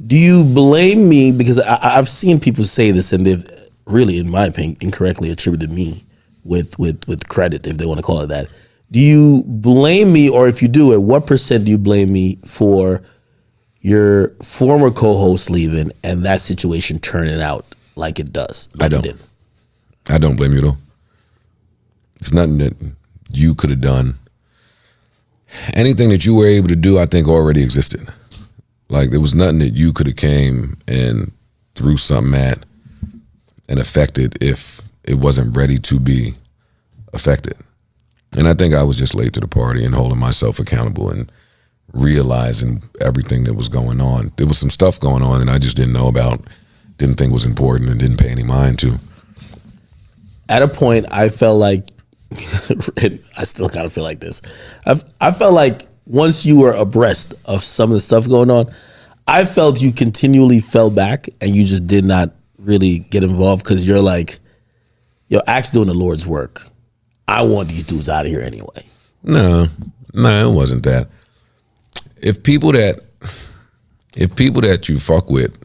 Do you blame me? Because I've seen people say this and they've really, in my opinion, incorrectly attributed me with credit, if they want to call it that. Do you blame me, or if you do, at what percent do you blame me for your former co-host leaving and that situation turning out like it does? Like I don't. I don't blame you, though. It's nothing that you could have done. Anything that you were able to do, I think already existed. Like, there was nothing that you could have came and threw something at and affected if it wasn't ready to be affected. And I think I was just late to the party and holding myself accountable and realizing everything that was going on. There was some stuff going on that I just didn't know about, didn't think was important, and didn't pay any mind to. At a point, I felt like, I still kind of feel like this. I felt like once you were abreast of some of the stuff going on, I felt you continually fell back and you just did not really get involved because you're like, yo, Axe doing the Lord's work. I want these dudes out of here anyway. No, it wasn't that. If people that you fuck with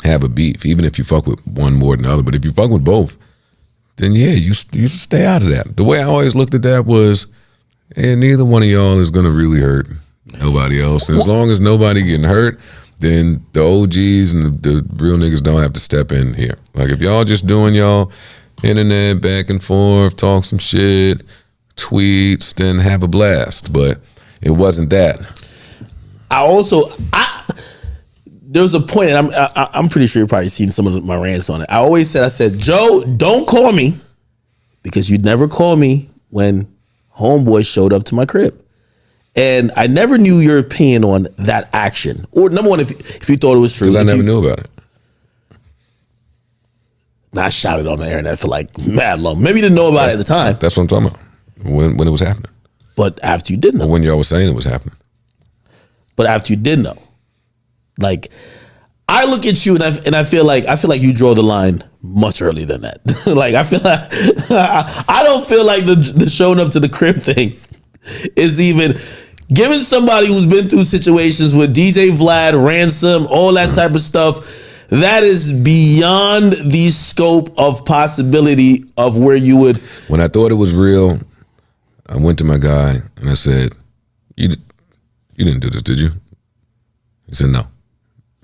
have a beef, even if you fuck with one more than the other, but if you fuck with both, then yeah, you stay out of that. The way I always looked at that was, and neither one of y'all is gonna really hurt nobody else. And as long as nobody getting hurt, then the OGs and the real niggas don't have to step in here. Like, if y'all just doing y'all internet back and forth, talk some shit, tweets, then have a blast. But it wasn't that. There was a point, and I'm pretty sure you've probably seen some of my rants on it. I said, Joe, don't call me, because you'd never call me when homeboy showed up to my crib. And I never knew your opinion on that action. Or number one, if you thought it was true. Because I never knew about it. I shouted on the internet for like mad long. Maybe you didn't know about it at the time. That's what I'm talking about. When it was happening. But after you did know. Or when y'all was saying it was happening. But after you did know. Like, I look at you and I feel like you draw the line much earlier than that. Like, I feel like I don't feel like the showing up to the crib thing is even giving somebody who's been through situations with DJ Vlad, Ransom, all that type of stuff. That is beyond the scope of possibility of where you would. When I thought it was real, I went to my guy and I said, "You didn't do this, did you?" He said, "No."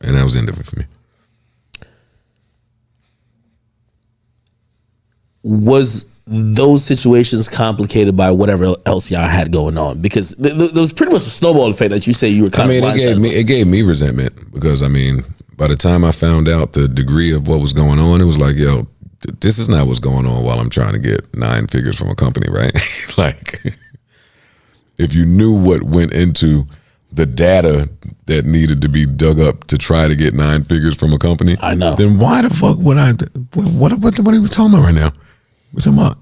And that was the end of it for me. Was those situations complicated by whatever else y'all had going on? Because there was pretty much a snowball effect that you say you were kind of blindsided. It gave me resentment because, I mean, by the time I found out the degree of what was going on, it was like, yo, this is not what's going on while I'm trying to get 9 figures from a company, right? Like, if you knew what went into the data that needed to be dug up to try to get 9 figures from a company, I know. Then why the fuck would I? What are we talking about right now? We're talking about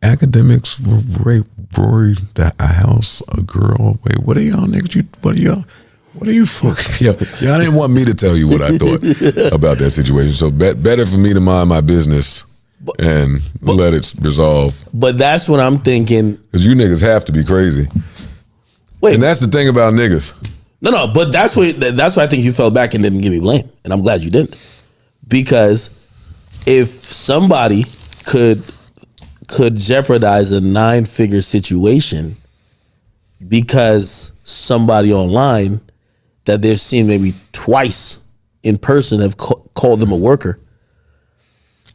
Akademiks rape Rurry, a house, a girl. Wait, what are y'all niggas? What are you fucking? Y'all didn't want me to tell you what I thought about that situation. So better for me to mind my business and let it resolve. But that's what I'm thinking. Because you niggas have to be crazy. Wait, and that's the thing about niggas. No, but that's why I think you fell back and didn't give me blame, and I'm glad you didn't, because if somebody could jeopardize a 9-figure situation because somebody online that they've seen maybe twice in person have called them a worker.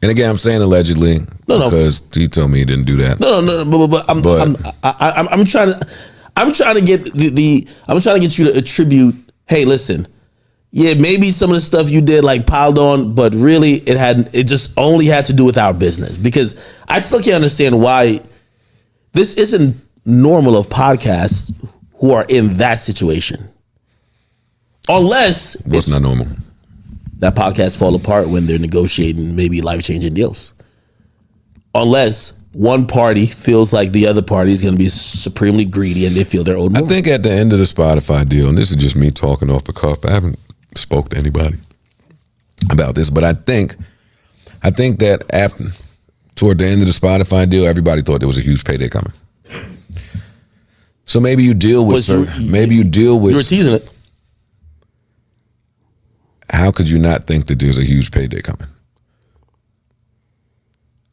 And again, I'm saying allegedly because he told me he didn't do that. No, but I'm trying to get you to attribute, hey, listen, yeah, maybe some of the stuff you did like piled on, but really it just only had to do with our business. Because I still can't understand why this isn't normal of podcasts who are in that situation. Unless what's not normal? That podcasts fall apart when they're negotiating maybe life-changing deals. Unless one party feels like the other party is going to be supremely greedy and they feel their own. I think at the end of the Spotify deal, and this is just me talking off the cuff, I haven't spoke to anybody about this, but I think that toward the end of the Spotify deal, everybody thought there was a huge payday coming. So maybe you deal with you were teasing it. how could you not think that there's a huge payday coming?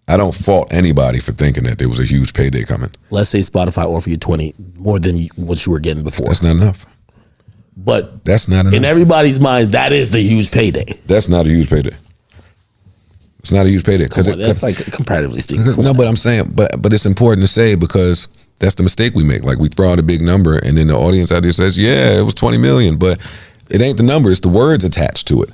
I don't fault anybody for thinking that there was a huge payday coming. Let's say Spotify offer you 20 more than what you were getting before. That's not enough. But that's not enough. In everybody's mind, that is the huge payday. That's not a huge payday. It's not a huge payday. That's like comparatively speaking. No, but I'm saying, but it's important to say because that's the mistake we make. Like we throw out a big number and then the audience out there says, yeah, it was 20 million, but it ain't the number, it's the words attached to it.